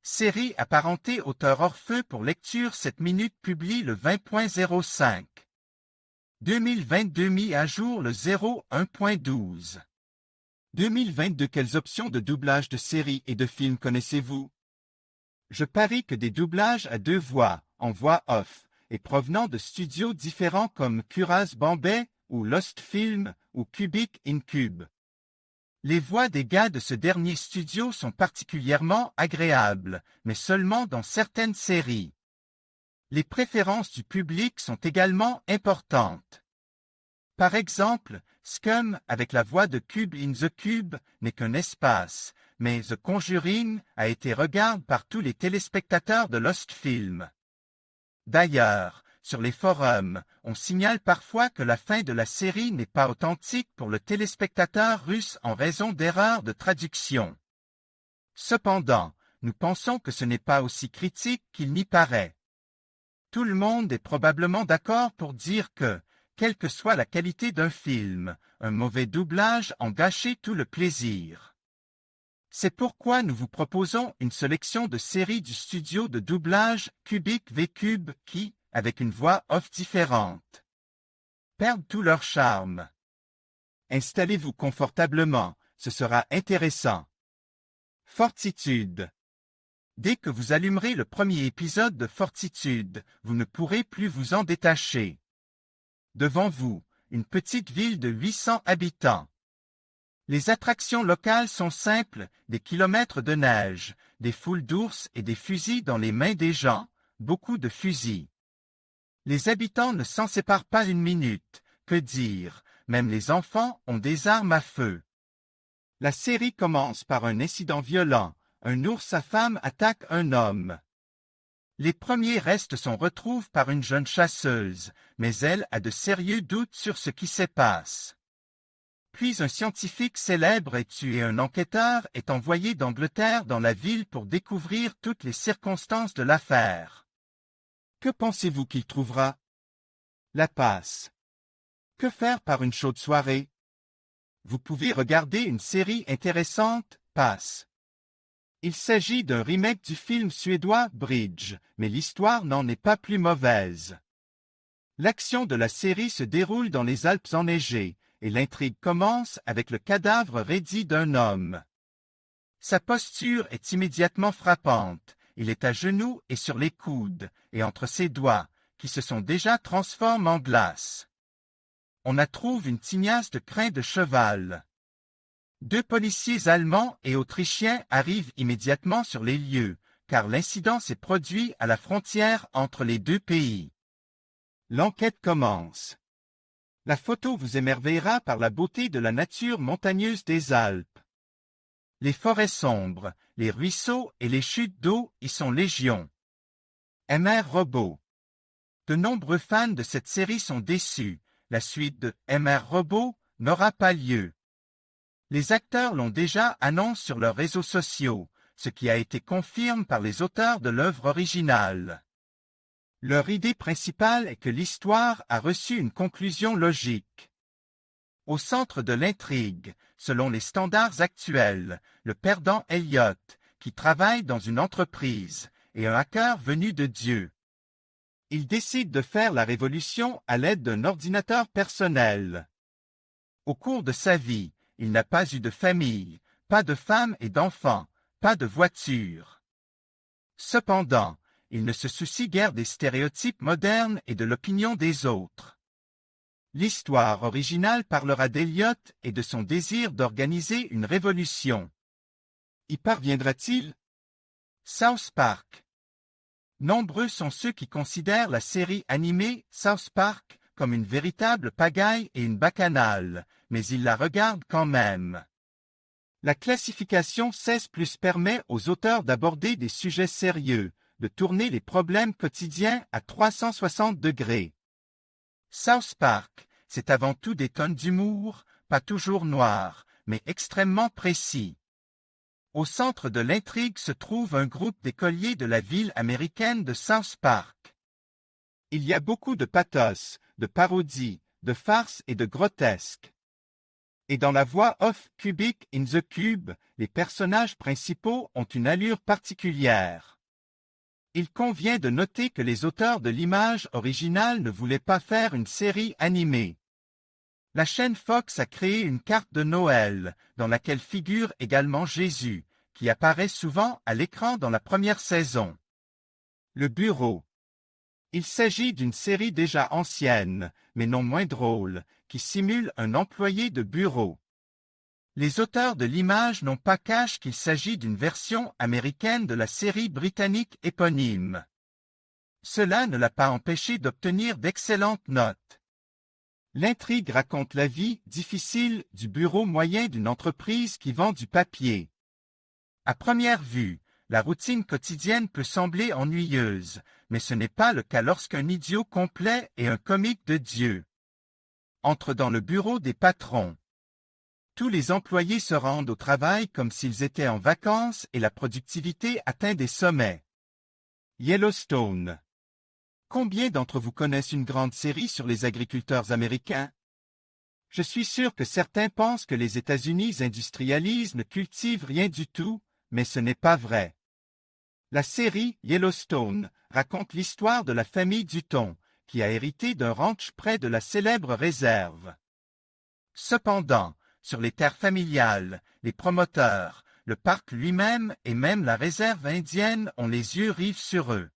Série apparentée Auteur Orfeu pour lecture 7 minutes publie le 20.05. 2022 mis à jour le 01.12. 2022 Quelles options de doublage de séries et de films connaissez-vous? Je parie que des doublages à deux voix, en voix off, et provenant de studios différents comme Kuraz Bombay, ou Lost Film, ou Cubic Incube. Les voix des gars de ce dernier studio sont particulièrement agréables, mais seulement dans certaines séries. Les préférences du public sont également importantes. Par exemple, Scum, avec la voix de Cube in the Cube, n'est qu'un espace, mais The Conjuring a été regardé par tous les téléspectateurs de Lost Film. D'ailleurs, sur les forums, on signale parfois que la fin de la série n'est pas authentique pour le téléspectateur russe en raison d'erreurs de traduction. Cependant, nous pensons que ce n'est pas aussi critique qu'il n'y paraît. Tout le monde est probablement d'accord pour dire que, quelle que soit la qualité d'un film, un mauvais doublage en gâchait tout le plaisir. C'est pourquoi nous vous proposons une sélection de séries du studio de doublage Cubic V-Cube qui, avec une voix off différente, perdent tout leur charme. Installez-vous confortablement, ce sera intéressant. Fortitude. Dès que vous allumerez le premier épisode de Fortitude, vous ne pourrez plus vous en détacher. Devant vous, une petite ville de 800 habitants. Les attractions locales sont simples, des kilomètres de neige, des foules d'ours et des fusils dans les mains des gens, beaucoup de fusils. Les habitants ne s'en séparent pas une minute, que dire, même les enfants ont des armes à feu. La série commence par un incident violent, un ours à femme attaque un homme. Les premiers restes sont retrouvés par une jeune chasseuse, mais elle a de sérieux doutes sur ce qui se passe. Puis un scientifique célèbre est tué et un enquêteur est envoyé d'Angleterre dans la ville pour découvrir toutes les circonstances de l'affaire. Que pensez-vous qu'il trouvera? La passe. Que faire par une chaude soirée? Vous pouvez regarder une série intéressante, Passe. Il s'agit d'un remake du film suédois Bridge, mais l'histoire n'en est pas plus mauvaise. L'action de la série se déroule dans les Alpes enneigées, et l'intrigue commence avec le cadavre raidi d'un homme. Sa posture est immédiatement frappante. Il est à genoux et sur les coudes, et entre ses doigts, qui se sont déjà transformés en glace. On y trouve une tignasse de crin de cheval. Deux policiers allemands et autrichiens arrivent immédiatement sur les lieux, car l'incident s'est produit à la frontière entre les deux pays. L'enquête commence. La photo vous émerveillera par la beauté de la nature montagneuse des Alpes. Les forêts sombres, les ruisseaux et les chutes d'eau y sont légion. MR Robot. De nombreux fans de cette série sont déçus. La suite de MR Robot n'aura pas lieu. Les acteurs l'ont déjà annoncé sur leurs réseaux sociaux, ce qui a été confirmé par les auteurs de l'œuvre originale. Leur idée principale est que l'histoire a reçu une conclusion logique. Au centre de l'intrigue, selon les standards actuels, le perdant Elliot, qui travaille dans une entreprise, et un hacker venu de Dieu. Il décide de faire la révolution à l'aide d'un ordinateur personnel. Au cours de sa vie, il n'a pas eu de famille, pas de femme et d'enfants, pas de voiture. Cependant, il ne se soucie guère des stéréotypes modernes et de l'opinion des autres. L'histoire originale parlera d'Elliot et de son désir d'organiser une révolution. Y parviendra-t-il? South Park. Nombreux sont ceux qui considèrent la série animée South Park comme une véritable pagaille et une bacchanale, mais ils la regardent quand même. La classification 16+ permet aux auteurs d'aborder des sujets sérieux, de tourner les problèmes quotidiens à 360 degrés. South Park, c'est avant tout des tonnes d'humour, pas toujours noirs, mais extrêmement précis. Au centre de l'intrigue se trouve un groupe d'écoliers de la ville américaine de South Park. Il y a beaucoup de pathos, de parodie, de farce et de grotesque. Et dans la voix off Cubic in the Cube, les personnages principaux ont une allure particulière. Il convient de noter que les auteurs de l'image originale ne voulaient pas faire une série animée. La chaîne Fox a créé une carte de Noël, dans laquelle figure également Jésus, qui apparaît souvent à l'écran dans la première saison. Le bureau. Il s'agit d'une série déjà ancienne, mais non moins drôle, qui simule un employé de bureau. Les auteurs de l'image n'ont pas caché qu'il s'agit d'une version américaine de la série britannique éponyme. Cela ne l'a pas empêché d'obtenir d'excellentes notes. L'intrigue raconte la vie difficile du bureau moyen d'une entreprise qui vend du papier. À première vue, la routine quotidienne peut sembler ennuyeuse, mais ce n'est pas le cas lorsqu'un idiot complet et un comique de Dieu entrent dans le bureau des patrons. Tous les employés se rendent au travail comme s'ils étaient en vacances et la productivité atteint des sommets. Yellowstone. Combien d'entre vous connaissent une grande série sur les agriculteurs américains? Je suis sûr que certains pensent que les États-Unis industrialisent ne cultivent rien du tout, mais ce n'est pas vrai. La série Yellowstone raconte l'histoire de la famille Dutton, qui a hérité d'un ranch près de la célèbre réserve. Cependant, sur les terres familiales, les promoteurs, le parc lui-même et même la réserve indienne ont les yeux rivés sur eux.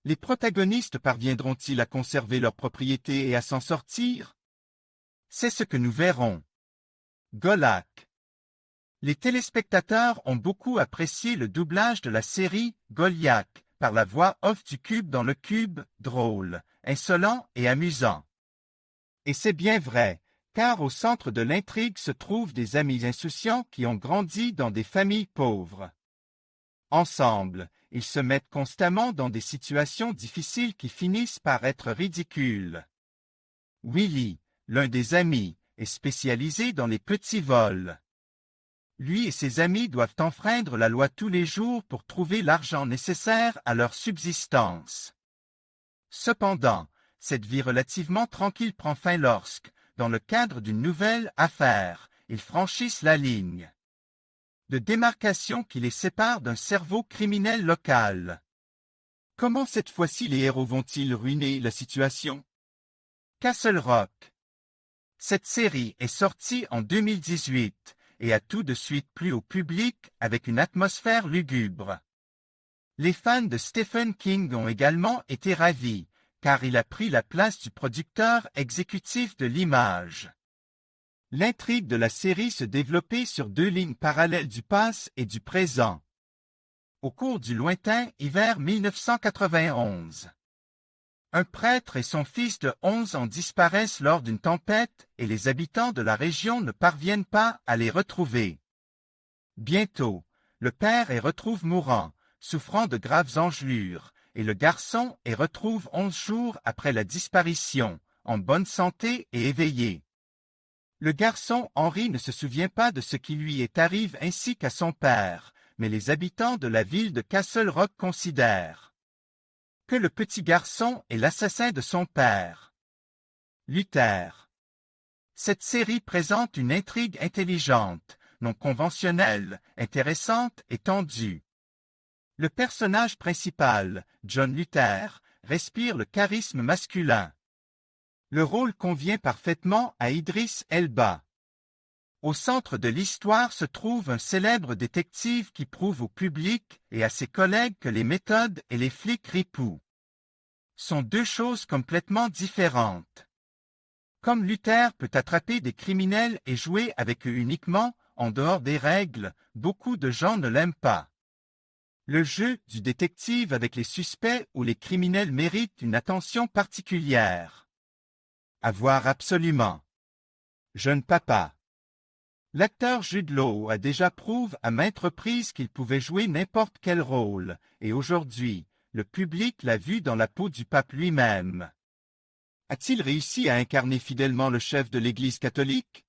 Les protagonistes parviendront-ils à conserver leur propriété et à s'en sortir? C'est ce que nous verrons. Golac. Les téléspectateurs ont beaucoup apprécié le doublage de la série Goliath par la voix off du Cube dans le Cube, drôle, insolent et amusant. Et c'est bien vrai, car au centre de l'intrigue se trouvent des amis insouciants qui ont grandi dans des familles pauvres. Ensemble, ils se mettent constamment dans des situations difficiles qui finissent par être ridicules. Willy, l'un des amis, est spécialisé dans les petits vols. Lui et ses amis doivent enfreindre la loi tous les jours pour trouver l'argent nécessaire à leur subsistance. Cependant, cette vie relativement tranquille prend fin lorsque, dans le cadre d'une nouvelle affaire, ils franchissent la ligne de démarcation qui les sépare d'un cerveau criminel local. Comment cette fois-ci les héros vont-ils ruiner la situation? Castle Rock. Cette série est sortie en 2018 et a tout de suite plu au public avec une atmosphère lugubre. Les fans de Stephen King ont également été ravis, car il a pris la place du producteur exécutif de l'image. L'intrigue de la série se développait sur deux lignes parallèles du passé et du présent. Au cours du lointain hiver 1991. Un prêtre et son fils de 11 ans disparaissent lors d'une tempête et les habitants de la région ne parviennent pas à les retrouver. Bientôt, le père est retrouvé mourant, souffrant de graves engelures, et le garçon est retrouvé 11 jours après la disparition, en bonne santé et éveillé. Le garçon Henri ne se souvient pas de ce qui lui est arrivé ainsi qu'à son père, mais les habitants de la ville de Castle Rock considèrent que le petit garçon est l'assassin de son père. Luther. Cette série présente une intrigue intelligente, non conventionnelle, intéressante et tendue. Le personnage principal, John Luther, respire le charisme masculin. Le rôle convient parfaitement à Idris Elba. Au centre de l'histoire se trouve un célèbre détective qui prouve au public et à ses collègues que les méthodes et les flics ripoux sont deux choses complètement différentes. Comme Luther peut attraper des criminels et jouer avec eux uniquement, en dehors des règles, beaucoup de gens ne l'aiment pas. Le jeu du détective avec les suspects ou les criminels mérite une attention particulière. À voir absolument. Jeune papa. L'acteur Jude Law a déjà prouvé à maintes reprises qu'il pouvait jouer n'importe quel rôle, et aujourd'hui, le public l'a vu dans la peau du pape lui-même. A-t-il réussi à incarner fidèlement le chef de l'Église catholique?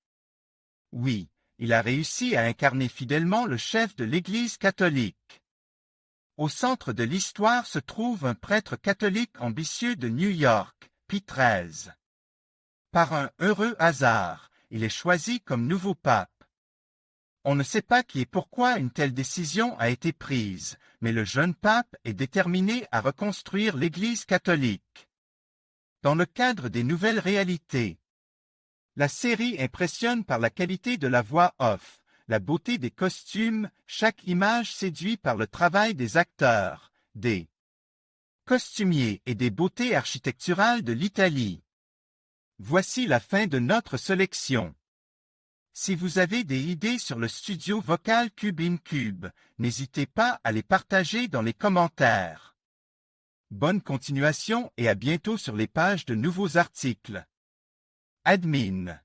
Oui, il a réussi à incarner fidèlement le chef de l'Église catholique. Au centre de l'histoire se trouve un prêtre catholique ambitieux de New York, Pie XIII. Par un heureux hasard, il est choisi comme nouveau pape. On ne sait pas qui et pourquoi une telle décision a été prise, mais le jeune pape est déterminé à reconstruire l'Église catholique. Dans le cadre des nouvelles réalités, la série impressionne par la qualité de la voix off, la beauté des costumes, chaque image séduit par le travail des acteurs, des costumiers et des beautés architecturales de l'Italie. Voici la fin de notre sélection. Si vous avez des idées sur le studio vocal Cube in Cube, n'hésitez pas à les partager dans les commentaires. Bonne continuation et à bientôt sur les pages de nouveaux articles. Admin.